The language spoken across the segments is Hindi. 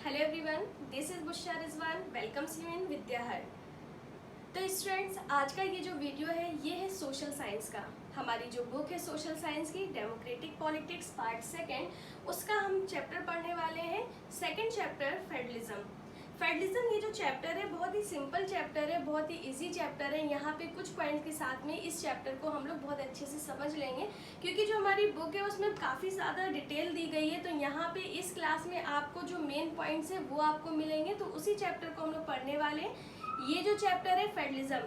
Hello everyone, this is Bushra Rizwan. Welcomes you in Vidyahar. तो स्टूडेंट्स, आज का ये जो वीडियो है ये है सोशल साइंस का। हमारी जो बुक है सोशल साइंस की, डेमोक्रेटिक पॉलिटिक्स पार्ट सेकेंड, उसका हम चैप्टर पढ़ने वाले हैं। Second chapter federalism. फेडरलिज्म ये जो चैप्टर है बहुत ही सिंपल चैप्टर है, बहुत ही इजी चैप्टर है। यहाँ पे कुछ पॉइंट के साथ में इस चैप्टर को हम लोग बहुत अच्छे से समझ लेंगे, क्योंकि जो हमारी बुक है उसमें काफ़ी ज़्यादा डिटेल दी गई है। तो यहाँ पे इस क्लास में आपको जो मेन पॉइंट्स है वो आपको मिलेंगे, तो उसी चैप्टर को हम लोग पढ़ने वाले हैं। ये जो चैप्टर है फेडरलिज्म,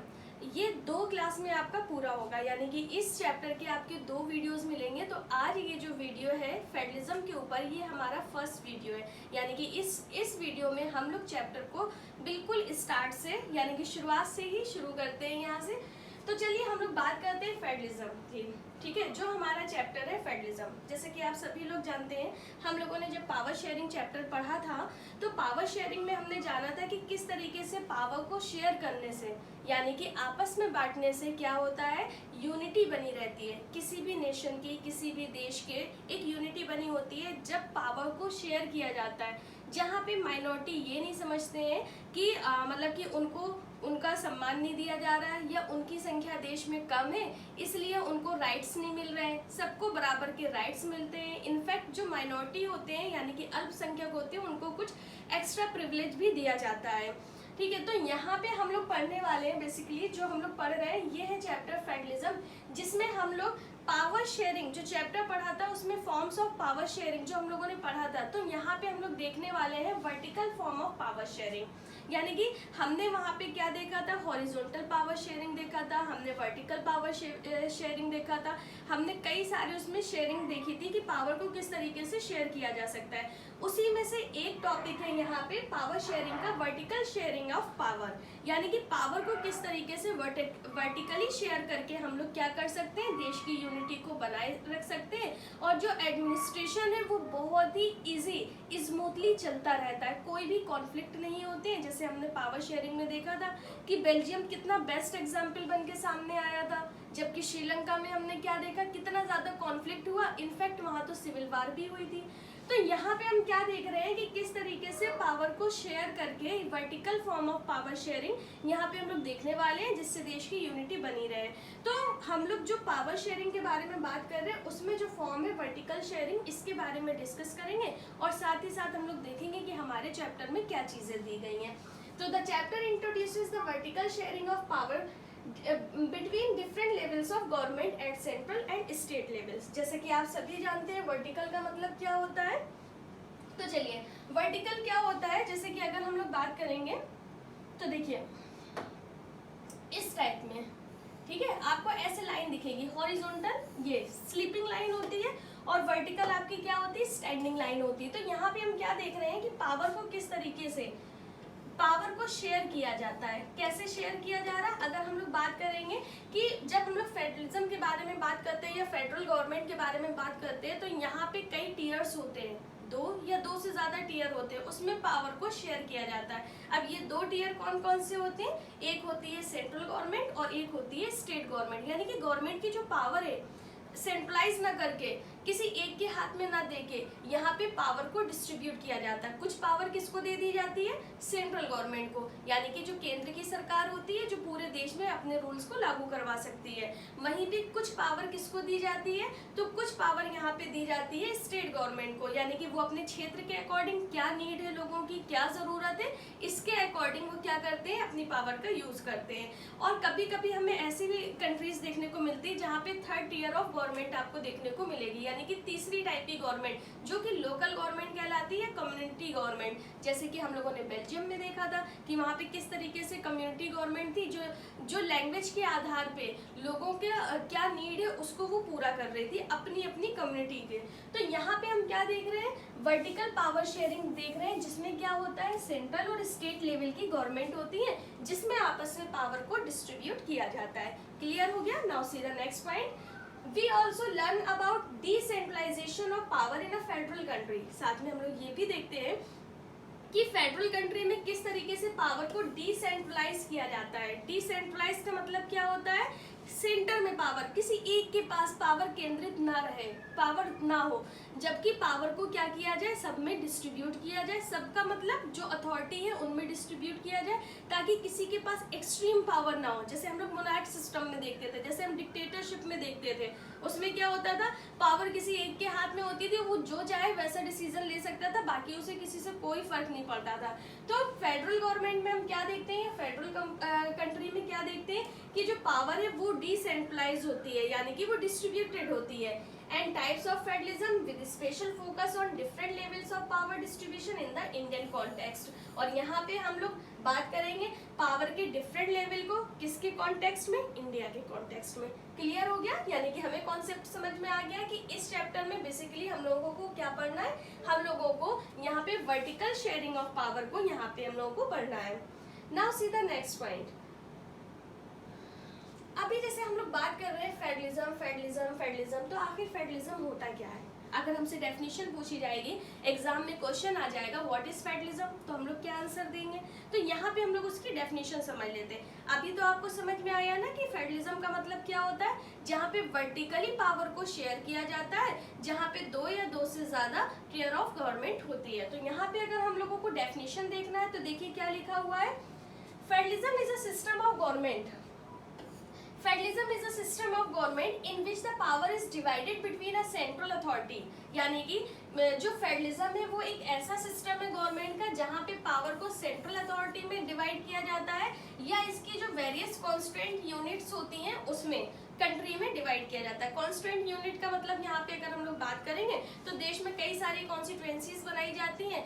ये 2 क्लास में आपका पूरा होगा, यानी कि इस चैप्टर के आपके 2 वीडियोस मिलेंगे। तो आज ये जो वीडियो है फेडरलिज्म के ऊपर, ये हमारा फर्स्ट वीडियो है, यानी कि इस वीडियो में हम लोग चैप्टर को बिल्कुल स्टार्ट से, यानी कि शुरुआत से ही शुरू करते हैं यहाँ से। तो चलिए हम लोग बात करते हैं फेडरलिज्म की। ठीक है, जो हमारा चैप्टर है फेडरलिज्म, जैसे कि आप सभी लोग जानते हैं, हम लोगों ने जब पावर शेयरिंग चैप्टर पढ़ा था तो पावर शेयरिंग में हमने जाना था कि किस तरीके से पावर को शेयर करने से, यानी कि आपस में बांटने से क्या होता है, यूनिटी बनी रहती है। किसी भी नेशन की, किसी भी देश के एक यूनिटी बनी होती है जब पावर को शेयर किया जाता है। जहाँ पे माइनॉरिटी ये नहीं समझते हैं कि मतलब कि उनका सम्मान नहीं दिया जा रहा है, या उनकी संख्या देश में कम है इसलिए उनको राइट्स नहीं मिल रहे हैं। सबको बराबर के राइट्स मिलते हैं। इनफैक्ट जो माइनॉरिटी होते हैं, यानी कि अल्पसंख्यक होते हैं, उनको कुछ एक्स्ट्रा प्रिविलेज भी दिया जाता है। ठीक है, तो यहाँ पे हम लोग पढ़ने वाले हैं, बेसिकली जो हम लोग पढ़ रहे हैं ये है चैप्टर फेडरलिज्म, जिसमें हम लोग पावर शेयरिंग जो चैप्टर पढ़ा था उसमें फॉर्म्स ऑफ पावर शेयरिंग जो हम लोगों ने पढ़ा था, तो यहाँ पे हम लोग देखने वाले हैं vertical form of power sharing. यानी कि हमने वहाँ पे क्या देखा था, हॉरिजॉन्टल पावर शेयरिंग देखा था, हमने वर्टिकल पावर शेयरिंग देखा था, हमने कई सारे उसमें शेयरिंग देखी थी कि पावर को किस तरीके से शेयर किया जा सकता है। उसी में से एक टॉपिक है यहाँ पे पावर शेयरिंग का, वर्टिकल शेयरिंग ऑफ पावर, यानी कि पावर को किस तरीके से वर्टिकली शेयर करके हम लोग क्या कर सकते हैं, देश की यूनिटी को बनाए रख सकते हैं। और जो एडमिनिस्ट्रेशन है वो बहुत ही इजी स्मूथली चलता रहता है, कोई भी कॉन्फ्लिक्ट नहीं होते हैं। जैसे हमने पावर शेयरिंग में देखा था कि बेल्जियम कितना बेस्ट एग्जाम्पल बन के सामने आया था, जबकि श्रीलंका में हमने क्या देखा, कितना ज्यादा कॉन्फ्लिक्ट हुआ। इनफैक्ट वहां तो सिविल वार भी हुई थी। तो यहाँ पे हम क्या देख रहे हैं कि किस तरीके से पावर को शेयर करके, vertical form of power sharing यहाँ पे हम लोग देखने वाले हैं, जिससे देश की यूनिटी बनी रहे। तो हम लोग जो पावर शेयरिंग के बारे में बात कर रहे हैं उसमें जो फॉर्म है वर्टिकल शेयरिंग, इसके बारे में डिस्कस करेंगे, और साथ ही साथ हम लोग देखेंगे कि हमारे चैप्टर में क्या चीजें दी गई हैं। तो the chapter introduces the vertical sharing of power between different levels of government at central and state levels. जैसे कि आप सभी जानते हैं वर्टिकल का मतलब क्या होता है। तो चलिए, वर्टिकल क्या होता है, जैसे कि अगर हम लोग बात करेंगे तो देखिए इस टाइप में, ठीक है, आपको ऐसे लाइन दिखेगी, हॉरिजॉन्टल ये स्लीपिंग लाइन होती है, और वर्टिकल आपकी क्या होती है, स्टैंडिंग लाइन होती है। तो यहाँ पे हम क्या देख रहे हैं कि पावर को किस तरीके से, पावर को शेयर किया जाता है। कैसे शेयर किया जा रहा है, अगर हम लोग बात करेंगे कि जब हम लोग फेडरलिज्म के बारे में बात करते हैं या फेडरल गवर्नमेंट के बारे में बात करते हैं, तो यहाँ पे कई टीयर्स होते हैं, 2 या 2 से ज्यादा टीयर होते हैं, उसमें पावर को शेयर किया जाता है। अब ये 2 टीयर कौन कौन से होते हैं, एक होती है सेंट्रल गवर्नमेंट और एक होती है स्टेट गवर्नमेंट। यानी कि गवर्नमेंट की जो पावर है सेंट्रलाइज ना करके, किसी एक के हाथ में ना देके, यहाँ पे पावर को डिस्ट्रीब्यूट किया जाता है। कुछ पावर किसको दे दी जाती है, सेंट्रल गवर्नमेंट को, यानी कि जो केंद्र की सरकार होती है जो पूरे देश में अपने रूल्स को लागू करवा सकती है। वहीं पे कुछ पावर किसको दी जाती है, तो कुछ पावर यहाँ पे दी जाती है स्टेट गवर्नमेंट को, यानी कि वो अपने क्षेत्र के अकॉर्डिंग, क्या नीड है लोगों की, क्या जरूरत है, इसके अकॉर्डिंग वो क्या करते हैं, अपनी पावर का यूज करते हैं। और कभी कभी हमें ऐसी भी कंट्रीज देखने को मिलती है जहाँ पे 3rd टियर ऑफ गवर्नमेंट आपको देखने को मिलेगी, यानी कि तीसरी टाइप की गवर्नमेंट, जो कि लोकल गवर्नमेंट कहलाती है, कम्युनिटी गवर्नमेंट। जैसे कि हम लोगों ने बेल्जियम में देखा था कि वहाँ पे किस तरीके से कम्युनिटी गवर्नमेंट थी, जो लैंग्वेज के आधार पे लोगों के क्या नीड है उसको वो पूरा कर रही थी अपनी अपनी कम्युनिटी के। तो यहाँ पे हम क्या देख रहे हैं, वर्टिकल पावर शेयरिंग देख रहे हैं, जिसमें क्या होता है, सेंट्रल और स्टेट लेवल की गवर्नमेंट होती है, जिसमें आपस में पावर को डिस्ट्रीब्यूट किया जाता है। क्लियर हो गया। Now see the next point, We also learn about decentralization of power in a federal country। साथ में हम लोग ये भी देखते हैं कि फेडरल कंट्री में किस तरीके से पावर को डिसेंट्रलाइज किया जाता है। डिसेंट्रलाइज का मतलब क्या होता है सेंटर में पावर, किसी एक के पास पावर केंद्रित ना रहे, पावर ना हो, जबकि पावर को क्या किया जाए, सब में डिस्ट्रीब्यूट किया जाए, सबका मतलब जो अथॉरिटी है उनमें डिस्ट्रीब्यूट किया जाए, ताकि किसी के पास एक्सट्रीम पावर ना हो। जैसे हम लोग मोनार्क सिस्टम में देखते थे, जैसे हम डिक्टेटरशिप में देखते थे, उसमें क्या होता था, पावर किसी एक के हाथ में होती थी, वो जो चाहे वैसा डिसीजन ले सकता था, बाकी उसे किसी से कोई फर्क नहीं पड़ता था। तो फेडरल गवर्नमेंट में हम क्या देखते हैं, फेडरल कंट्री में क्या देखते हैं कि जो पावर है वो डिसेंट्रलाइज होती है, यानी कि वो डिस्ट्रीब्यूटेड होती है। And types of federalism with special focus on different levels of power distribution in the Indian context. और यहाँ पे हम लोग बात करेंगे पावर के डिफरेंट लेवल को, किसके कॉन्टेक्स्ट में, इंडिया के कॉन्टेक्स्ट में। क्लियर हो गया, यानी कि हमें कॉन्सेप्ट समझ में आ गया कि इस चैप्टर में बेसिकली हम लोगों को क्या पढ़ना है, हम लोगों को यहाँ पे वर्टिकल शेयरिंग ऑफ पावर को यहाँ पे हम लोगों को पढ़ना है। Now see the next point. अभी जैसे हम लोग बात कर रहे हैं फेडरलिज्म फेडरलिज्म फेडरलिज्म, तो आखिर फेडरलिज्म होता क्या है? अगर हमसे डेफिनेशन पूछी जाएगी, एग्जाम में क्वेश्चन आ जाएगा व्हाट इज फेडरलिज्म, तो हम लोग क्या आंसर देंगे? तो यहाँ पे हम लोग उसकी डेफिनेशन समझ लेते हैं। अभी तो आपको समझ में आया ना कि फेडरलिज्म का मतलब क्या होता है, जहाँ पे वर्टिकली पावर को शेयर किया जाता है, जहाँ पे दो या दो से ज्यादा टियर ऑफ गवर्नमेंट होती है। तो यहाँ पे अगर हम लोगों को डेफिनेशन देखना है तो देखिए क्या लिखा हुआ है, federalism is a system of government. Federalism is a system of government in which the power is divided between a central authority. यानी कि जो फेडरलिज्म है वो एक ऐसा सिस्टम है गवर्नमेंट का जहाँ पे पावर को सेंट्रल अथॉरिटी में डिवाइड किया जाता है, या इसकी जो वेरियस कॉन्स्टिट्यूएंट यूनिट्स होती हैं उसमें कंट्री में डिवाइड किया जाता है। कॉन्स्टिट्यूएंट यूनिट का मतलब यहाँ पे अगर हम लोग बात करेंगे तो देश में कई सारी कॉन्स्टिट्यूएंसीज बनाई जाती हैं।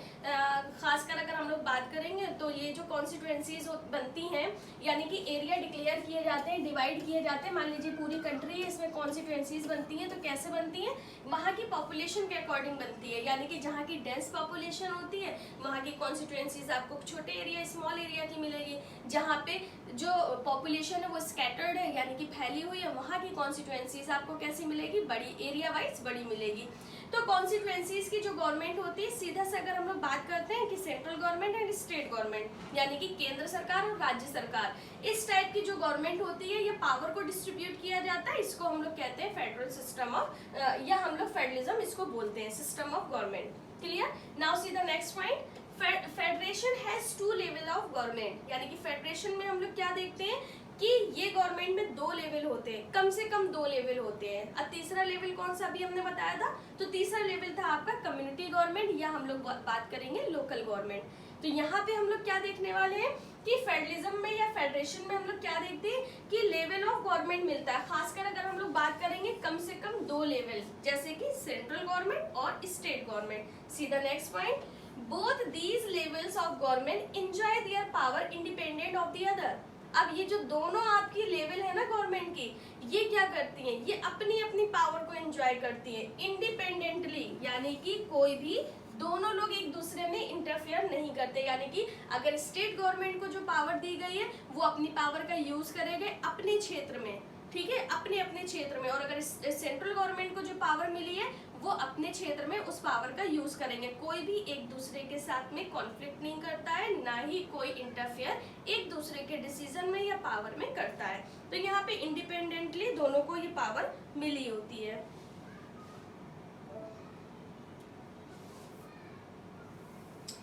खासकर अगर हम लोग बात करेंगे तो ये जो कॉन्स्टिट्यूएंसीज बनती हैं, यानी कि एरिया डिक्लेयर किए जाते हैं, डिवाइड किए जाते हैं। मान लीजिए पूरी कंट्री है, इसमें कॉन्स्टिट्यूएंसीज बनती हैं, तो कैसे बनती हैं, वहाँ की पॉपुलेशन के अकॉर्डिंग बनती है। यानी कि जहाँ की डेंस पॉपुलेशन होती है वहाँ की कॉन्स्टिट्यूएंसीज आपको छोटे एरिया, स्मॉल एरिया की मिलेगी। जहाँ पे जो पॉपुलेशन है वो स्कैटर्ड है, यानी कि फैली हुई है, वहाँ की कॉन्स्टिट्यूएंसीज आपको कैसी मिलेगी, बड़ी एरिया वाइज बड़ी मिलेगी। तो कॉन्स्टिट्यूएंसीज की जो गवर्नमेंट होती है, सीधा से अगर हम लोग बात करते हैं कि central government and state government, यानी कि केंद्र सरकार और राज्य सरकार, इस टाइप की जो गवर्नमेंट होती है, ये पावर को डिस्ट्रीब्यूट किया जाता है, इसको हम लोग कहते हैं फेडरल सिस्टम ऑफ, या हम लोग फेडरलिज्म इसको बोलते हैं, system of government. Clear? Now see the next point. Federation has two level of government, यानी कि फेडरेशन में हम लोग क्या देखते हैं कि ये गवर्नमेंट में दो लेवल होते हैं, कम से कम दो लेवल होते हैं। अब तीसरा लेवल कौन सा अभी हमने बताया था, तो तीसरा लेवल था आपका कम्युनिटी गवर्नमेंट, या हम लोग बात करेंगे लोकल गवर्नमेंट। तो यहाँ पे हम लोग क्या देखने वाले हैं कि फेडरलिज्म में या फेडरेशन में हम लोग क्या देखते हैं कि लेवल ऑफ गवर्नमेंट मिलता है। खासकर अगर हम लोग बात करेंगे कम से कम दो लेवल, जैसे कि सेंट्रल गवर्नमेंट और state government. C the next point. Both these levels of government enjoy their power independent of the other. अब ये जो दोनों आपकी लेवल है ना गवर्नमेंट की, ये क्या करती हैं, ये अपनी अपनी पावर को एंजॉय करती हैं इंडिपेंडेंटली, यानी कि कोई भी दोनों लोग एक दूसरे में इंटरफेयर नहीं करते। यानी कि अगर स्टेट गवर्नमेंट को जो पावर दी गई है वो अपनी पावर का यूज करेंगे अपने क्षेत्र में, ठीक है, अपने अपने क्षेत्र में। और अगर सेंट्रल गवर्नमेंट को जो पावर मिली है वो अपने क्षेत्र में उस पावर का यूज करेंगे। कोई भी एक दूसरे के साथ में कॉन्फ्लिक्ट नहीं करता है, ना ही कोई इंटरफेयर एक दूसरे के डिसीजन में या पावर में करता है। तो यहाँ पे इंडिपेंडेंटली दोनों को ये पावर मिली होती है।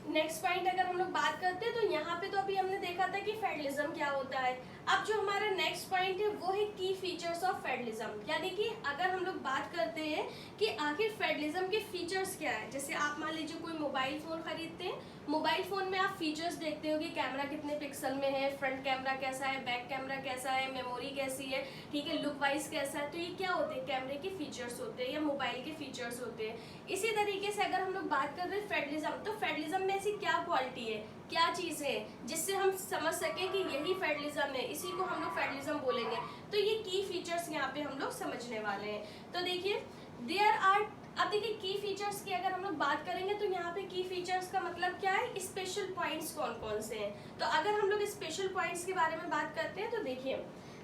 नेक्स्ट पॉइंट अगर हम लोग बात करते हैं तो यहाँ पे तो अभी हमने देखा था कि फेडरलिज्म क्या होता है। अब जो हमारा नेक्स्ट पॉइंट है वो है की फीचर्स ऑफ फेडरलिज्म, यानी कि अगर हम लोग बात करते हैं कि आखिर फेडरलिज्म के फीचर्स क्या है। जैसे आप मान लीजिए कोई मोबाइल फोन खरीदते हैं, मोबाइल फोन में आप फीचर्स देखते हो कि कैमरा कितने पिक्सल में है, फ्रंट कैमरा कैसा है, बैक कैमरा कैसा है, मेमोरी कैसी है, ठीक है, लुक वाइज कैसा है। तो ये क्या होते हैं, कैमरे के फीचर्स होते हैं या मोबाइल के फीचर्स होते हैं। इसी तरीके से अगर हम लोग बात कर रहे हैं फेडरलिज्म, तो फेडरलिज्म में ऐसी क्या क्वालिटी है, क्या चीज़ है जिससे हम समझ सकें कि यही फेडरलिज्म है, इसी को हम लोग फेडरलिज्म बोलेंगे। तो ये की फीचर्स यहाँ पे हम लोग समझने वाले हैं। तो देखिए देयर आर, अब देखिए की फीचर्स की अगर हम लोग बात करेंगे तो यहाँ पे की फीचर्स का मतलब क्या है, स्पेशल पॉइंट्स कौन कौन से हैं। तो अगर हम लोग स्पेशल पॉइंट्स के बारे में बात करते हैं तो देखिए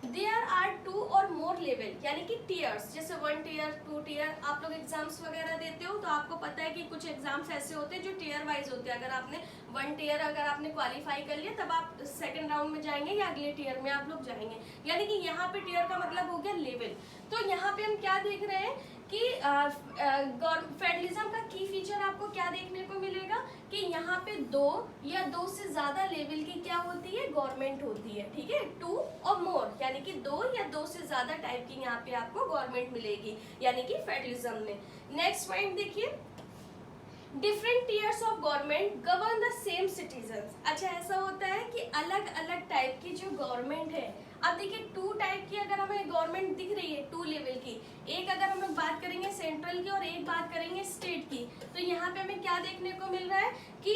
देयर आर 2 और मोर लेवल, यानी कि टीयर्स, जैसे 1 टीयर 2 टीयर। आप लोग एग्जाम्स वगैरह देते हो तो आपको पता है कि कुछ एग्जाम्स ऐसे होते हैं जो टीयर वाइज होते हैं। अगर आपने 1 टीयर अगर आपने क्वालिफाई कर लिया तब आप सेकंड राउंड में जाएंगे या अगले टीयर में आप लोग जाएंगे, यानी कि यहाँ पे टीयर का मतलब हो गया लेवल। तो यहाँ पे हम क्या देख रहे हैं कि फेडरलिज्म का की फीचर आपको क्या देखने को मिलेगा कि यहाँ पे 2 या 2 से ज्यादा लेवल की क्या होती है, गवर्नमेंट होती है। ठीक है, 2 और मोर, यानी कि 2 या 2 से ज्यादा टाइप की यहाँ पे आपको गवर्नमेंट मिलेगी, यानी कि फेडरलिज्म में। नेक्स्ट पॉइंट देखिए, different tears of government govern the same citizens. अच्छा, ऐसा होता है कि अलग अलग टाइप की जो गवर्नमेंट है, अब देखिए 2 टाइप की अगर हमें गवर्नमेंट दिख रही है, 2 लेवल की, एक अगर हम लोग बात करेंगे सेंट्रल की और एक बात करेंगे स्टेट की, तो यहाँ पे हमें क्या देखने को मिल रहा है कि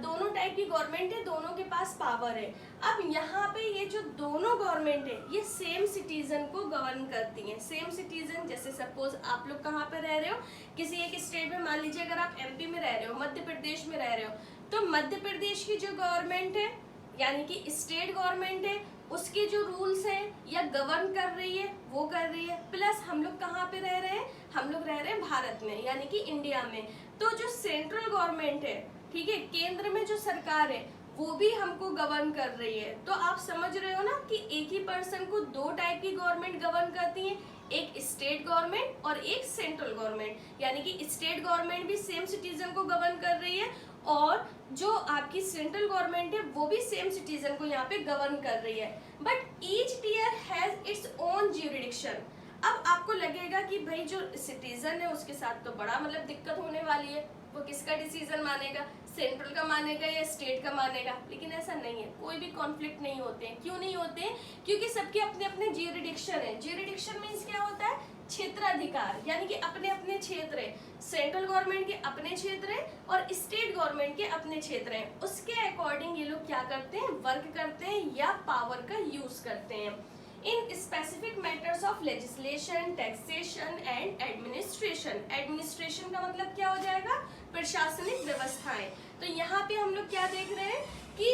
दोनों टाइप की गवर्नमेंट है, दोनों के पास पावर है। अब यहाँ पे ये जो दोनों गवर्नमेंट है ये सेम सिटीजन को गवर्न करती हैं। सेम सिटीजन, जैसे सपोज आप लोग कहाँ पे रह रहे हो, किसी एक स्टेट में, मान लीजिए अगर आप एमपी में रह रहे हो, मध्य प्रदेश में रह रहे हो, तो मध्य प्रदेश की जो गवर्नमेंट है यानी कि स्टेट गवर्नमेंट है, उसके जो रूल्स हैं या गवर्न कर रही है वो कर रही है। प्लस हम लोग कहाँ पे रह रहे हैं, हम लोग रह रहे हैं भारत में, यानी कि इंडिया में। तो जो सेंट्रल गवर्नमेंट है, ठीक है, केंद्र में जो सरकार है वो भी हमको गवर्न कर रही है। तो आप समझ रहे हो ना कि एक ही पर्सन को 2 टाइप की गवर्नमेंट गवर्न करती है, एक स्टेट गवर्नमेंट और एक सेंट्रल गवर्नमेंट, यानी कि स्टेट गवर्नमेंट भी सेम सिटीजन को गवर्न कर रही है और जो आपकी सेंट्रल गवर्नमेंट है वो भी सेम सिटीजन को यहाँ पे गवर्न कर रही है। But each tier has its own jurisdiction. अब आपको लगेगा कि भाई जो सिटीजन है उसके साथ तो बड़ा मतलब दिक्कत होने वाली है, वो किसका डिसीजन मानेगा, सेंट्रल का मानेगा या स्टेट का मानेगा, लेकिन ऐसा नहीं है, कोई भी कॉन्फ्लिक्ट नहीं होते हैं। क्यों नहीं होते हैं? क्योंकि सबके अपने अपने ज्यूरिडिक्शन है। ज्यूरिडिक्शन मीन्स क्या होता है, क्षेत्राधिकार, यानी कि अपने अपने क्षेत्र है। सेंट्रल गवर्नमेंट के अपने क्षेत्र है और स्टेट गवर्नमेंट के अपने क्षेत्र हैं, उसके अकॉर्डिंग ये लोग क्या करते हैं, वर्क करते हैं या पावर का यूज करते हैं। In specific matters of legislation, taxation and administration. Administration का मतलब क्या हो जाएगा, प्रशासनिक व्यवस्थाएं। तो यहाँ पे हम लोग क्या देख रहे हैं कि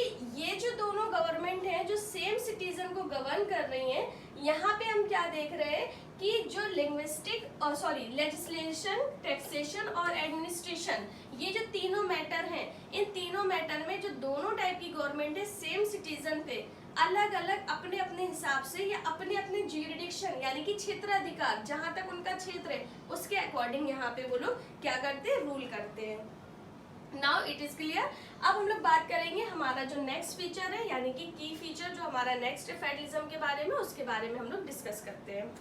ये जो दोनों गवर्नमेंट हैं जो सेम सिटीजन को गवर्न कर रही हैं, यहाँ पे हम क्या देख रहे हैं कि जो लिंग्विस्टिक और लेजिस्लेशन, टैक्सेशन और एडमिनिस्ट्रेशन, ये जो तीनों मैटर हैं, इन तीनों मैटर में जो दोनों टाइप की गवर्नमेंट है सेम सिटीजन पे अलग अलग अपने अपने हिसाब से या अपने अपने ज्यूरिडिक्शन यानी कि क्षेत्राधिकार, जहां तक उनका क्षेत्र है उसके अकॉर्डिंग यहाँ पे वो लोग क्या करते हैं, रूल करते हैं। Now it is clear. अब हम लोग बात करेंगे हमारा जो नेक्स्ट फीचर है, यानी कि की फीचर जो हमारा नेक्स्ट है फेडरलिज्म के बारे में, उसके बारे में हम लोग डिस्कस करते हैं।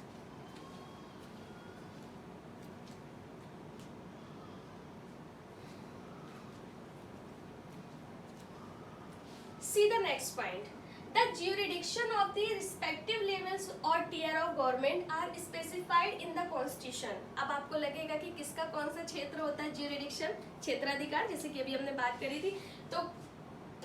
See the next point. The jurisdiction of the respective levels or tier of government are specified in the constitution. अब आपको लगेगा कि किसका कौन सा क्षेत्र होता है, jurisdiction, क्षेत्राधिकार, जैसे कि अभी हमने बात करी थी। तो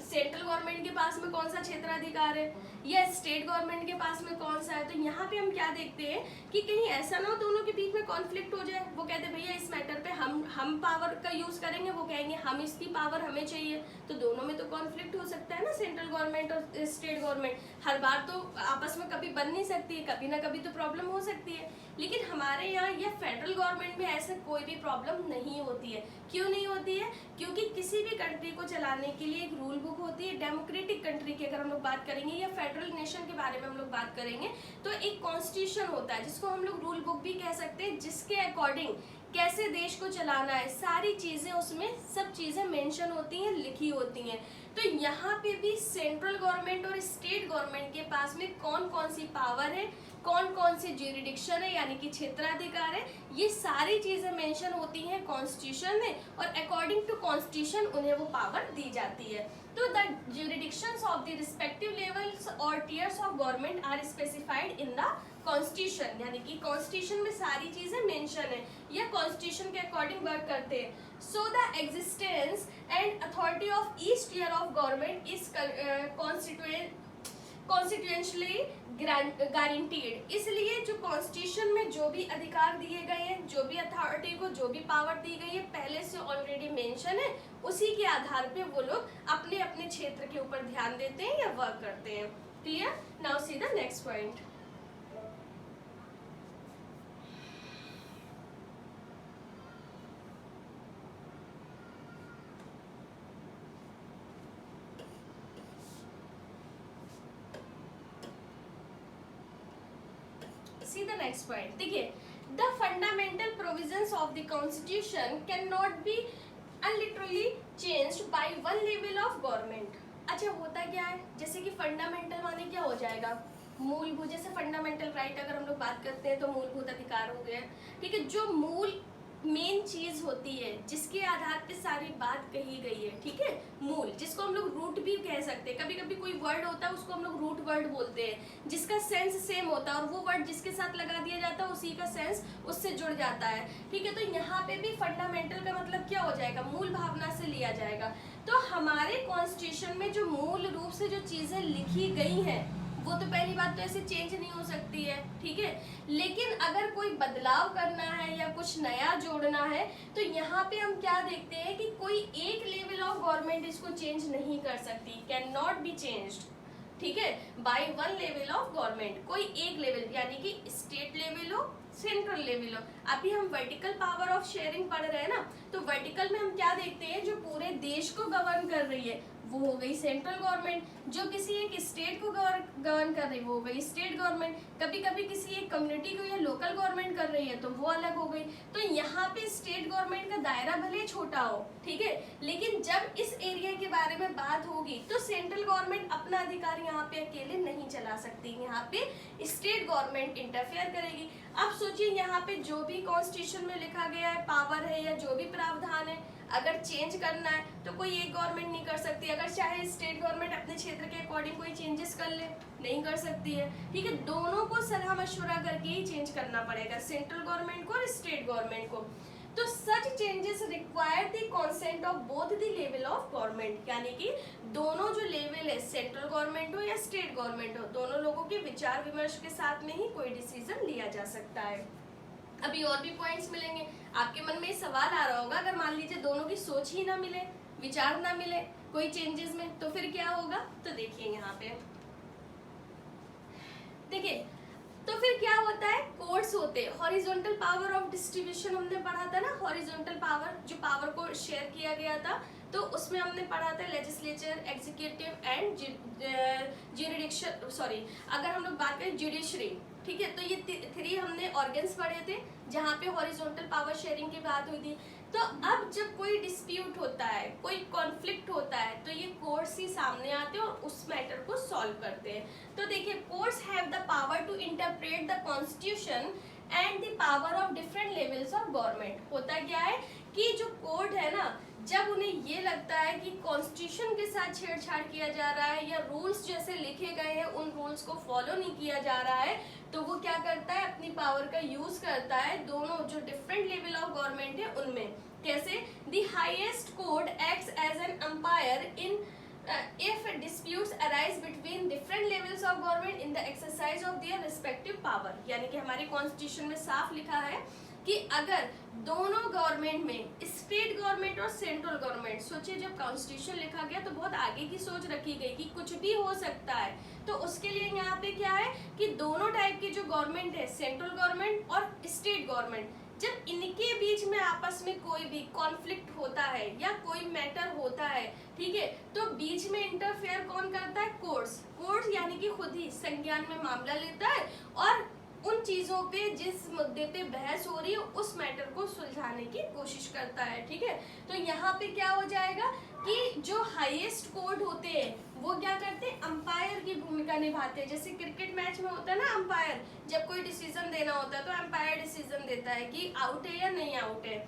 सेंट्रल गवर्नमेंट के पास में कौन सा क्षेत्राधिकार है या स्टेट गवर्नमेंट के पास में कौन सा है। तो यहाँ पे हम क्या देखते हैं कि कहीं ऐसा ना हो दोनों के बीच में कॉन्फ्लिक्ट हो जाए। वो कहते हैं भैया इस मैटर पे हम पावर का यूज करेंगे, वो कहेंगे हम इसकी पावर हमें चाहिए, तो दोनों में तो कॉन्फ्लिक्ट हो सकता है ना। सेंट्रल गवर्नमेंट और स्टेट गवर्नमेंट हर बार तो आपस में कभी बन नहीं सकती है, कभी ना कभी तो प्रॉब्लम हो सकती है। लेकिन हमारे यहाँ या फेडरल गवर्नमेंट में ऐसे कोई भी प्रॉब्लम नहीं होती है। क्यों नहीं होती है? क्योंकि किसी भी कंट्री को चलाने के लिए एक रूल बुक होती है। डेमोक्रेटिक कंट्री की अगर हम लोग बात करेंगे या फेडरल नेशन के बारे में हम लोग बात करेंगे तो एक कॉन्स्टिट्यूशन होता है जिसको हम लोग रूल बुक भी कह सकते हैं, जिसके अकॉर्डिंग कैसे देश को चलाना है सारी चीजें, उसमें सब चीजें मेंशन होती हैं, लिखी होती हैं। तो यहाँ पे भी सेंट्रल गवर्नमेंट और स्टेट गवर्नमेंट के पास में कौन कौन सी पावर है, कौन कौन से ज्यूरिडिक्शन है यानी कि क्षेत्राधिकार है, ये सारी चीजें मेंशन होती हैं कॉन्स्टिट्यूशन में और अकॉर्डिंग टू कॉन्स्टिट्यूशन उन्हें वो पावर दी जाती है। तो the jurisdictions of the respective levels और tiers of government are specified in the constitution, यानी कि कॉन्स्टिट्यूशन में सारी चीजें मेंशन है या कॉन्स्टिट्यूशन के अकॉर्डिंग वर्क करते हैं। So the existence and authority of each tier of government is constitutionally guaranteed. इसलिए जो कॉन्स्टिट्यूशन में जो भी अधिकार दिए गए हैं, जो भी अथॉरिटी को जो भी पावर दी गई है पहले से ऑलरेडी मेंशन है, उसी के आधार पे वो लोग अपने अपने क्षेत्र के ऊपर ध्यान देते हैं या वर्क करते हैं। Clear? Now see the next point. See the next point, देखिए the fundamental provisions of the constitution can not be unilaterally changed by one level of government. अच्छा होता क्या है, जैसे कि फंडामेंटल माने क्या हो जाएगा, मूलभूत, जैसे फंडामेंटल राइट अगर हम लोग बात करते हैं तो मूलभूत अधिकार हो गया, ठीक है, जो मूल मेन चीज होती है जिसके आधार पे सारी बात कही गई है, ठीक है, मूल, जिसको हम लोग रूट भी कह सकते हैं, कभी कभी कोई वर्ड होता है उसको हम लोग रूट वर्ड बोलते हैं, जिसका सेंस सेम होता है और वो वर्ड जिसके साथ लगा दिया जाता है उसी का सेंस उससे जुड़ जाता है, ठीक है। तो यहाँ पे भी फंडामेंटल का मतलब क्या हो जाएगा, मूल भावना से लिया जाएगा। तो हमारे कॉन्स्टिट्यूशन में जो मूल रूप से जो चीजें लिखी गई हैं वो तो पहली बात तो ऐसे चेंज नहीं हो सकती है, ठीक है, लेकिन अगर कोई बदलाव करना है या कुछ नया जोड़ना है तो यहाँ पे हम क्या देखते हैं कि कोई एक लेवल ऑफ गवर्नमेंट इसको चेंज नहीं कर सकती, कैन नॉट बी चेंज्ड, ठीक है, bye one level of government, कोई एक लेवल, यानी कि स्टेट लेवल हो, सेंट्रल लेवल हो। अभी हम वर्टिकल पावर ऑफ शेयरिंग पढ़ रहे हैं ना, तो वर्टिकल में हम क्या देखते हैं, जो पूरे देश को गवर्न कर रही है वो हो गई सेंट्रल गवर्नमेंट, जो किसी एक स्टेट को गवर्न कर रही है वो हो गई स्टेट गवर्नमेंट, कभी कभी किसी एक कम्युनिटी को या लोकल गवर्नमेंट कर रही है तो वो अलग हो गई। तो यहाँ पे स्टेट गवर्नमेंट का दायरा भले छोटा हो, ठीक है, लेकिन जब इस एरिया के बारे में बात होगी तो सेंट्रल गवर्नमेंट अपना अधिकार यहाँ पे अकेले नहीं चला सकती, यहाँ पे स्टेट गवर्नमेंट इंटरफेयर करेगी। अब सोचिए यहाँ पे जो भी कॉन्स्टिट्यूशन में लिखा गया है पावर है या जो भी प्रावधान है, अगर चेंज करना है तो कोई एक गवर्नमेंट नहीं कर सकती, अगर चाहे स्टेट गवर्नमेंट अपने क्षेत्र के अकॉर्डिंग कोई चेंजेस कर ले नहीं कर सकती है, ठीक है, दोनों को सलाह मशवरा करके ही चेंज करना पड़ेगा, सेंट्रल गवर्नमेंट को और स्टेट गवर्नमेंट को। तो such changes require the consent of both the level of government, यानी कि दोनों जो लेवल है सेंट्रल गवर्नमेंट हो या स्टेट गवर्नमेंट हो, दोनों लोगों के विचार विमर्श के साथ में ही कोई डिसीजन लिया जा सकता है। अभी और भी पॉइंट्स मिलेंगे, आपके मन में सवाल आ रहा होगा अगर मान लीजिए दोनों की सोच ही ना मिले, विचार ना मिले कोई चेंजेस में, तो फिर क्या होगा, तो देखिए यहाँ पे देखिए, तो फिर क्या होता है, कोर्ट्स होते हैं, हॉरिजॉन्टल पावर ऑफ डिस्ट्रीब्यूशन हमने पढ़ा था ना, हॉरिजॉन्टल पावर, जो पावर को शेयर किया गया था, तो उसमें हमने पढ़ा था legislature, executive and jurisdiction, sorry अगर हम लोग बात करें जुडिशरी, ठीक है, तो ये 3 हमने ऑर्गन्स पढ़े थे जहाँ पे हॉरिजॉन्टल पावर शेयरिंग की बात हुई थी। तो अब जब कोई डिस्प्यूट होता है, कोई कॉन्फ्लिक्ट होता है, तो ये कोर्ट्स ही सामने आते हैं और उस मैटर को सॉल्व करते हैं। तो देखिए, courts have the power to interpret the constitution and the power of different levels of government. होता क्या है कि जो कोर्ट है ना, जब उन्हें ये लगता है कि कॉन्स्टिट्यूशन के साथ छेड़छाड़ किया जा रहा है या रूल्स जैसे लिखे गए हैं उन रूल्स को फॉलो नहीं किया जा रहा है, तो वो क्या करता है, अपनी पावर का यूज करता है दोनों जो डिफरेंट लेवल ऑफ गवर्नमेंट है उनमें। कैसे, the highest court acts as an umpire in if disputes arise between different levels of government in the exercise of their respective power, यानी कि हमारे कॉन्स्टिट्यूशन में साफ लिखा है कि अगर दोनों गवर्नमेंट में, स्टेट गवर्नमेंट और सेंट्रल गवर्नमेंट, सोचिए जब कॉन्स्टिट्यूशन लिखा गया तो बहुत आगे की सोच रखी गई कि कुछ भी हो सकता है, तो उसके लिए यहाँ पे क्या है कि दोनों टाइप की जो गवर्नमेंट है, सेंट्रल गवर्नमेंट और स्टेट गवर्नमेंट, जब इनके बीच में आपस में कोई भी कॉन्फ्लिक्ट होता है या कोई मैटर होता है, ठीक है, तो बीच में इंटरफेयर कौन करता है, कोर्ट्स यानी कि खुद ही संज्ञान में मामला लेता है और उन चीजों पे, जिस मुद्दे पे बहस हो रही है उस मैटर को सुलझाने की कोशिश करता है, ठीक है। तो यहाँ पे क्या हो जाएगा कि जो हाईएस्ट कोर्ट होते हैं वो क्या करते हैं, अंपायर की भूमिका निभाते हैं। जैसे क्रिकेट मैच में होता है ना, अंपायर जब कोई डिसीजन देना होता है तो अंपायर डिसीजन देता है कि आउट है या नहीं आउट है।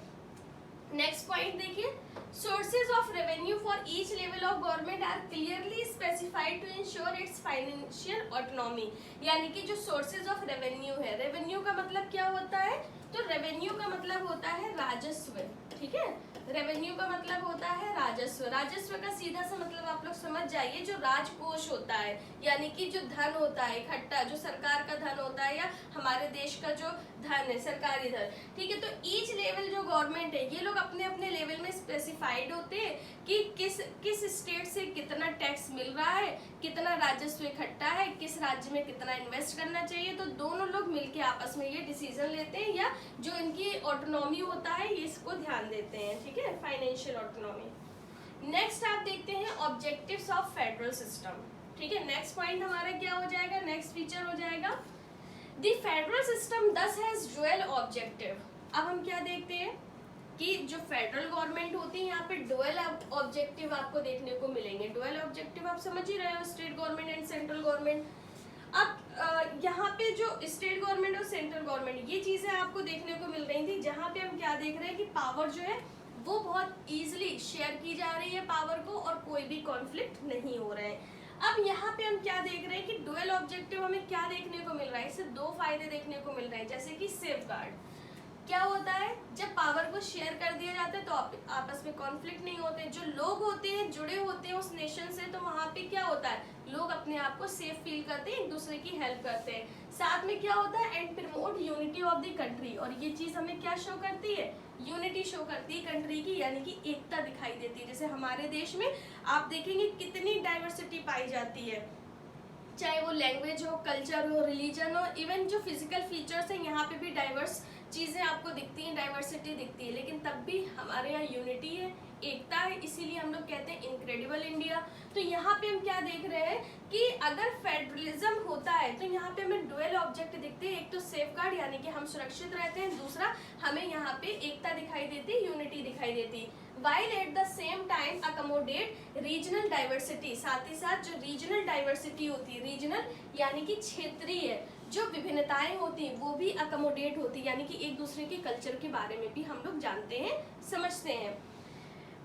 नेक्स्ट पॉइंट देखिए, sources of revenue for each level of government are clearly specified to ensure its financial autonomy, यानी कि जो सोर्सेज ऑफ रेवेन्यू है, रेवेन्यू का मतलब क्या होता है, तो रेवेन्यू का मतलब होता है राजस्व, ठीक है, रेवेन्यू का मतलब होता है राजस्व। राजस्व का सीधा सा मतलब आप लोग समझ जाइए, जो राजकोष होता है, यानी कि जो धन होता है इकट्ठा, जो सरकार का धन होता है या हमारे देश का जो धन है, सरकारी धन, ठीक है। तो ईच लेवल जो गवर्नमेंट है, ये लोग अपने अपने लेवल में स्पेसिफाइड होते हैं कि किस स्टेट से कितना टैक्स मिल रहा है, कितना राजस्व इकट्ठा है, किस राज्य में कितना इन्वेस्ट करना चाहिए। तो दोनों लोग मिलके आपस में ये डिसीजन लेते हैं या जो इनकी ऑटोनॉमी होता है ये इसको ध्यान देते हैं, ठीक है, फाइनेंशियल ऑटोनॉमी। नेक्स्ट आप देखते हैं ऑब्जेक्टिव्स ऑफ फेडरल सिस्टम, ठीक है। नेक्स्ट पॉइंट हमारा क्या हो जाएगा, नेक्स्ट फीचर हो जाएगा द फेडरल सिस्टम दस हैज डुअल ऑब्जेक्टिव। अब हम क्या देखते हैं कि जो फेडरल गवर्नमेंट होती है यहाँ पे डुअल ऑब्जेक्टिव आपको देखने को मिलेंगे। डुअल ऑब्जेक्टिव आप समझ ही रहे हो, state government and central government. अब यहाँ पे जो स्टेट गवर्नमेंट और सेंट्रल गवर्नमेंट ये चीजें आपको देखने को मिल रही थी, जहाँ पे हम क्या देख रहे हैं कि पावर जो है वो बहुत इजीली शेयर की जा रही है पावर को, और कोई भी कॉन्फ्लिक्ट नहीं हो रहा है। अब यहाँ पे हम क्या देख रहे हैं कि डुअल ऑब्जेक्टिव हमें क्या देखने को मिल रहा है, इससे दो फायदे देखने को मिल रहे हैं। जैसे कि सेफगार्ड, क्या होता है जब पावर को शेयर कर दिया जाता है तो आपस में कॉन्फ्लिक्ट नहीं होते, जो लोग होते हैं जुड़े होते हैं उस नेशन से, तो वहाँ पे क्या होता है लोग अपने आप को सेफ फील करते हैं, एक दूसरे की हेल्प करते हैं। साथ में क्या होता है and promote unity of the country, और ये चीज हमें क्या शो करती है, यूनिटी शो करती है कंट्री की, यानी कि एकता दिखाई देती है। जैसे हमारे देश में आप देखेंगे कितनी डाइवर्सिटी पाई जाती है, चाहे वो लैंग्वेज हो, कल्चर हो, रिलीजन हो, इवन जो फिजिकल फीचर्स हैं यहाँ पे भी डाइवर्स चीज़ें आपको दिखती हैं, डाइवर्सिटी दिखती है, लेकिन तब भी हमारे यहाँ यूनिटी है, एकता है, इसीलिए हम लोग कहते हैं इनक्रेडिबल इंडिया। तो यहाँ पे हम क्या देख रहे हैं कि अगर फेडरलिज्म होता है तो यहाँ पे हमें डुअल ऑब्जेक्ट दिखते हैं, एक तो सेफगार्ड यानी कि हम सुरक्षित रहते हैं, दूसरा हमें यहाँ पे एकता दिखाई देती है, यूनिटी दिखाई देती है। while at the same time accommodate regional diversity, साथ ही साथ जो रीजनल डाइवर्सिटी होती है, रीजनल यानी कि क्षेत्रीय जो विभिन्नताएं होती हैं वो भी अकोमोडेट होती है, यानी कि एक दूसरे के कल्चर के बारे में भी हम लोग जानते हैं, समझते हैं।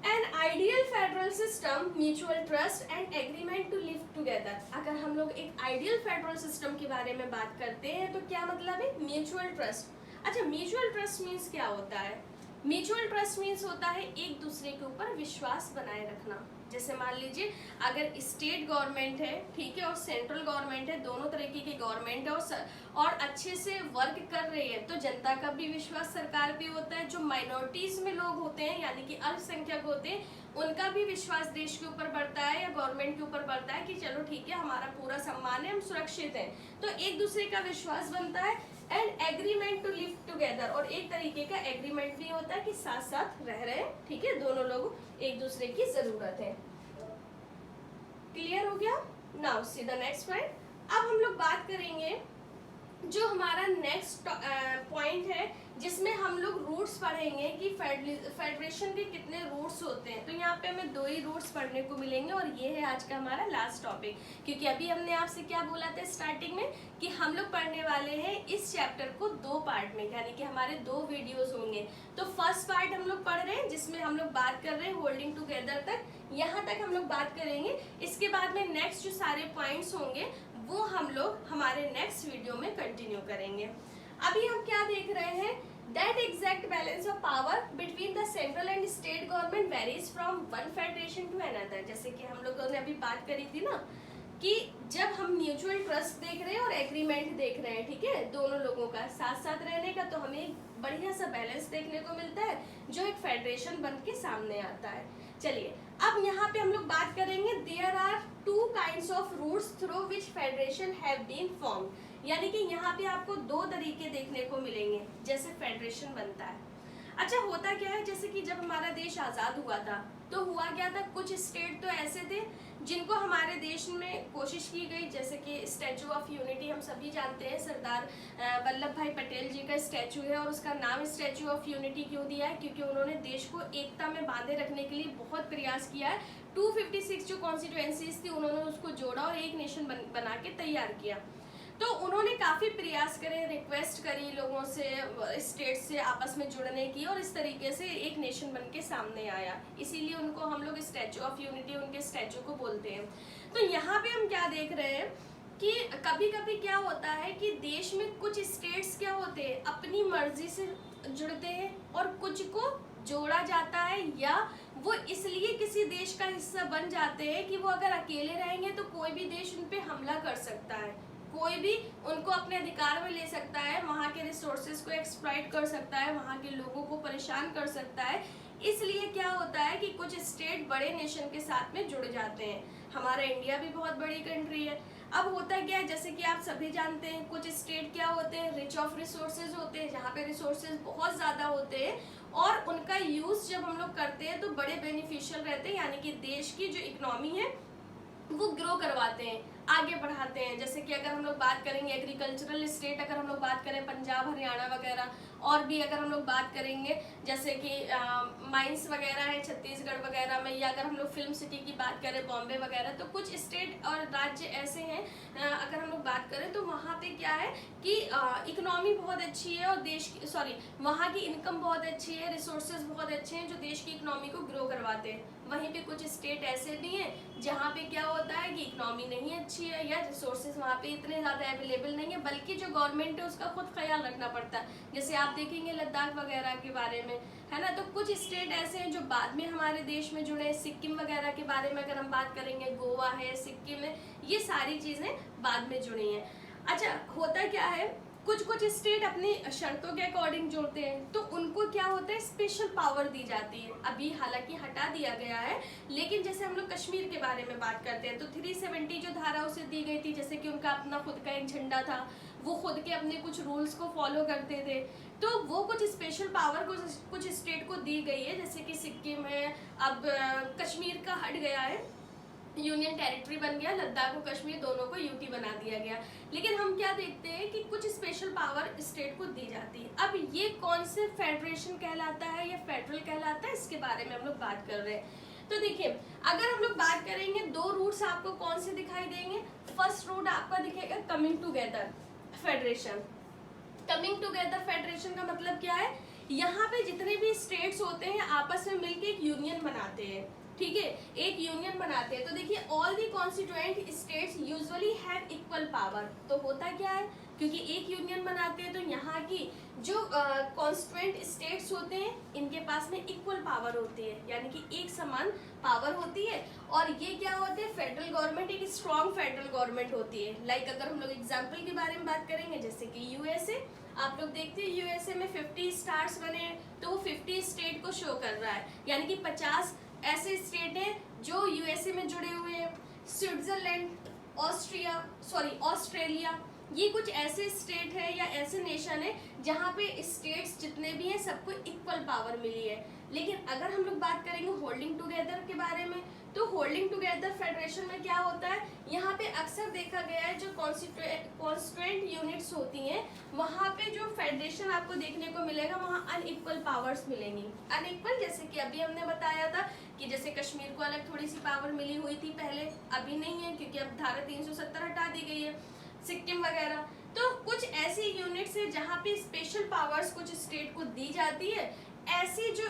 An ideal federal system mutual trust and agreement to live together. अगर हम लोग एक आइडियल फेडरल सिस्टम के बारे में बात करते हैं तो क्या मतलब है, म्यूचुअल ट्रस्ट। अच्छा, म्यूचुअल ट्रस्ट मीन्स क्या होता है, म्यूचुअल ट्रस्ट मीन्स होता है एक दूसरे के ऊपर विश्वास बनाए रखना। जैसे मान लीजिए अगर स्टेट गवर्नमेंट है, ठीक है, और सेंट्रल गवर्नमेंट है, दोनों तरीके की गवर्नमेंट है और अच्छे से वर्क कर रही है, तो जनता का भी विश्वास सरकार पे होता है। जो माइनॉरिटीज में लोग होते हैं यानी कि अल्पसंख्यक होते हैं, उनका भी विश्वास देश के ऊपर बढ़ता है या गवर्नमेंट के ऊपर बढ़ता है कि चलो ठीक है, हमारा पूरा सम्मान है, हम सुरक्षित हैं, तो एक दूसरे का विश्वास बनता है। And agreement to live together, और एक तरीके का एग्रीमेंट भी होता है कि साथ साथ रह रहे हैं, ठीक है, दोनों लोग एक दूसरे की जरूरत है। क्लियर हो गया? Now see the next point. अब हम लोग बात करेंगे जो हमारा नेक्स्ट पॉइंट है जिसमें हम लोग रूट्स पढ़ेंगे कि फेडरेशन के कितने रूट्स होते हैं। तो यहाँ पे हमें दो ही रूट्स पढ़ने को मिलेंगे और ये है आज का हमारा लास्ट टॉपिक, क्योंकि अभी हमने आपसे क्या बोला था स्टार्टिंग में कि हम लोग पढ़ने वाले हैं इस चैप्टर को दो पार्ट में, यानी कि हमारे दो वीडियोस होंगे। तो फर्स्ट पार्ट हम लोग पढ़ रहे हैं जिसमें हम लोग बात कर रहे हैं होल्डिंग टुगेदर तक, यहाँ तक हम लोग बात करेंगे। इसके बाद में नेक्स्ट जो सारे पॉइंट्स होंगे वो हम लोग हमारे नेक्स्ट वीडियो में कंटिन्यू करेंगे। अभी हम क्या देख रहे हैं, that exact balance of power between the central and state government varies from one federation to another. जैसे कि हम लोगों ने अभी बात करी थी ना कि जब हम म्यूचुअल ट्रस्ट देख रहे हैं और एग्रीमेंट देख रहे हैं, ठीक है, दोनों लोगों का साथ साथ रहने का, तो हमें एक बढ़िया सा बैलेंस देखने को मिलता है जो एक फेडरेशन बन के सामने आता है। चलिए अब यहाँ पे हम लोग बात करेंगे, there are two kinds of routes through which federation have been formed, यानी कि यहाँ पे आपको दो तरीके देखने को मिलेंगे जैसे फेडरेशन बनता है। अच्छा, होता क्या है, जैसे कि जब हमारा देश आज़ाद हुआ था तो हुआ क्या था, कुछ स्टेट तो ऐसे थे जिनको हमारे देश में कोशिश की गई, जैसे कि स्टैचू ऑफ यूनिटी हम सभी जानते हैं, सरदार वल्लभ भाई पटेल जी का स्टैचू है, और उसका नाम स्टैचू ऑफ यूनिटी क्यों दिया है, क्योंकि उन्होंने देश को एकता में बांधे रखने के लिए बहुत प्रयास किया है। 256 जो कॉन्स्टिट्यूएंसीज थी उन्होंने उसको जोड़ा और एक नेशन बना के तैयार किया। तो उन्होंने काफ़ी प्रयास करे, रिक्वेस्ट करी लोगों से, स्टेट से आपस में जुड़ने की, और इस तरीके से एक नेशन बन के सामने आया। इसीलिए उनको हम लोग स्टैचू ऑफ यूनिटी उनके स्टैचू को बोलते हैं। तो यहाँ पे हम क्या देख रहे हैं कि कभी कभी क्या होता है कि देश में कुछ स्टेट्स क्या होते हैं अपनी मर्जी से जुड़ते हैं और कुछ को जोड़ा जाता है, या वो इसलिए किसी देश का हिस्सा बन जाते हैं कि वो अगर अकेले रहेंगे तो कोई भी देश उन पे हमला कर सकता है, कोई भी उनको अपने अधिकार में ले सकता है, वहाँ के रिसोर्सेज को एक्सप्लॉइट कर सकता है, वहाँ के लोगों को परेशान कर सकता है। इसलिए क्या होता है कि कुछ स्टेट बड़े नेशन के साथ में जुड़ जाते हैं। हमारा इंडिया भी बहुत बड़ी कंट्री है। अब होता क्या है, जैसे कि आप सभी जानते हैं, कुछ स्टेट क्या होते हैं, रिच ऑफ रिसोर्सेज होते हैं, जहाँ पे रिसोर्सेज बहुत ज़्यादा होते हैं और उनका यूज़ जब हम लोग करते हैं तो बड़े बेनिफिशियल रहते हैं, यानी कि देश की जो इकोनॉमी है वो ग्रो करवाते हैं। आगे बढ़ाते हैं। जैसे कि अगर हम लोग बात करेंगे एग्रीकल्चरल स्टेट, अगर हम लोग बात करें पंजाब हरियाणा वगैरह, और भी अगर हम लोग बात करेंगे जैसे कि माइंस वगैरह है छत्तीसगढ़ वगैरह में, या अगर हम लोग फिल्म सिटी की बात करें बॉम्बे वगैरह, तो कुछ स्टेट और राज्य ऐसे हैं अगर हम लोग बात करें तो वहाँ पे क्या है कि इकोनॉमी बहुत अच्छी है और देश की वहाँ की इनकम बहुत अच्छी है, रिसोर्सेज बहुत अच्छे हैं जो देश की इकोनॉमी को ग्रो करवाते हैं। वहीं पे कुछ स्टेट ऐसे भी हैं जहाँ पे क्या होता है कि इकोनॉमी नहीं अच्छी है या रिसोर्सेज वहाँ पे इतने ज़्यादा अवेलेबल नहीं है, बल्कि जो गवर्नमेंट है उसका खुद ख्याल रखना पड़ता है। जैसे आप देखेंगे लद्दाख वगैरह के बारे में, है ना। तो कुछ स्टेट ऐसे हैं जो बाद में हमारे देश में जुड़े, सिक्किम वगैरह के बारे में अगर हम बात करेंगे, गोवा है, सिक्किम है, ये सारी चीज़ें बाद में जुड़ी हैं। अच्छा, होता क्या है, कुछ स्टेट अपनी शर्तों के अकॉर्डिंग जोड़ते हैं तो उनको क्या होता है, स्पेशल पावर दी जाती है। अभी हालांकि हटा दिया गया है, लेकिन जैसे हम लोग कश्मीर के बारे में बात करते हैं तो 370 जो धारा उसे दी गई थी, जैसे कि उनका अपना खुद का एक झंडा था, वो खुद के अपने कुछ रूल्स को फॉलो करते थे, तो वो कुछ स्पेशल पावर कुछ स्टेट को दी गई है। जैसे कि सिक्किम है, अब कश्मीर का हट गया है, यूनियन टेरिटरी बन गया, लद्दाख और कश्मीर दोनों को यूटी बना दिया गया। लेकिन हम क्या देखते हैं कि कुछ स्पेशल पावर स्टेट को दी जाती है। अब ये कौन से फेडरेशन कहलाता है या फेडरल कहलाता है, इसके बारे में हम लोग बात कर रहे हैं। तो देखिए, अगर हम लोग बात करेंगे, दो रूट्स आपको कौन से दिखाई देंगे। फर्स्ट रूट आपका दिखेगा coming together federation. Coming together federation का मतलब क्या है, यहाँ पे जितने भी स्टेट्स होते हैं आपस में मिलकर एक यूनियन बनाते हैं, ठीक है, एक यूनियन बनाते हैं। तो देखिए, all the constituent states usually have equal power. तो होता क्या है, क्योंकि एक यूनियन बनाते हैं तो यहाँ की जो कॉन्स्टिट्यूएंट स्टेट्स होते हैं इनके पास में इक्वल पावर होती है, यानी कि एक समान पावर होती है। और ये क्या होते हैं, फेडरल गवर्नमेंट एक स्ट्रॉन्ग फेडरल गवर्नमेंट होती है। लाइक अगर हम लोग एग्जाम्पल के बारे में बात करेंगे, जैसे कि यूएसए, आप लोग देखते हैं यूएसए में 50 स्टार्स बने, तो वो 50 स्टेट को शो कर रहा है, यानी कि 50 ऐसे स्टेट हैं जो यूएसए में जुड़े हुए हैं। स्विट्जरलैंड, ऑस्ट्रेलिया, ये कुछ ऐसे स्टेट है या ऐसे नेशन है जहाँ पे स्टेट्स जितने भी हैं सबको इक्वल पावर मिली है। लेकिन अगर हम लोग बात करेंगे होल्डिंग टुगेदर के बारे में, तो होल्डिंग टुगेदर फेडरेशन में क्या होता है, यहाँ पे अक्सर देखा गया है जो कॉन्स्टिट्यूएंट यूनिट्स होती हैं वहाँ पे जो फेडरेशन आपको देखने को मिलेगा वहाँ अनइक्वल पावर्स मिलेंगी। अनइक्वल, जैसे कि अभी हमने बताया था कि जैसे कश्मीर को अलग थोड़ी सी पावर मिली हुई थी पहले, अभी नहीं है क्योंकि अब धारा 370 हटा दी गई है, सिक्किम वगैरह। तो कुछ ऐसी यूनिट्स है जहाँ पे स्पेशल पावर्स कुछ स्टेट को दी जाती है। ऐसे जो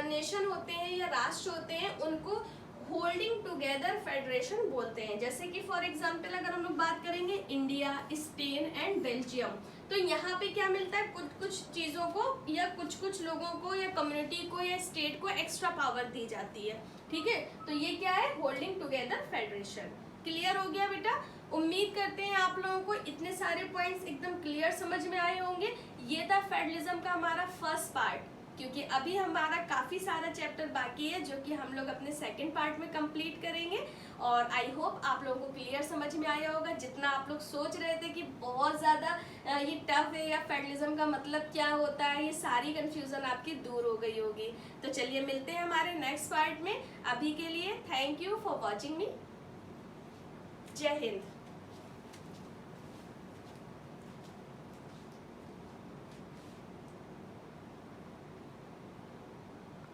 नेशन होते हैं या राष्ट्र होते हैं उनको होल्डिंग टुगेदर फेडरेशन बोलते हैं। जैसे कि फॉर एग्जांपल अगर हम लोग बात करेंगे इंडिया, स्पेन एंड बेल्जियम, तो यहाँ पे क्या मिलता है, कुछ चीज़ों को या कुछ लोगों को या कम्युनिटी को या स्टेट को एक्स्ट्रा पावर दी जाती है, ठीक है। तो ये क्या है, होल्डिंग टुगेदर फेडरेशन। क्लियर हो गया बेटा। उम्मीद करते हैं आप लोगों को इतने सारे पॉइंट्स एकदम क्लियर समझ में आए होंगे। ये था फेडरलिज्म का हमारा फर्स्ट पार्ट, क्योंकि अभी हमारा काफ़ी सारा चैप्टर बाकी है जो कि हम लोग अपने सेकंड पार्ट में कंप्लीट करेंगे। और आई होप आप लोगों को क्लियर समझ में आया होगा। जितना आप लोग सोच रहे थे कि बहुत ज़्यादा ये टफ है या फेडरलिज्म का मतलब क्या होता है, ये सारी कन्फ्यूज़न आपकी दूर हो गई होगी। तो चलिए मिलते हैं हमारे नेक्स्ट पार्ट में। अभी के लिए थैंक यू फॉर वॉचिंग मी। जय हिंद।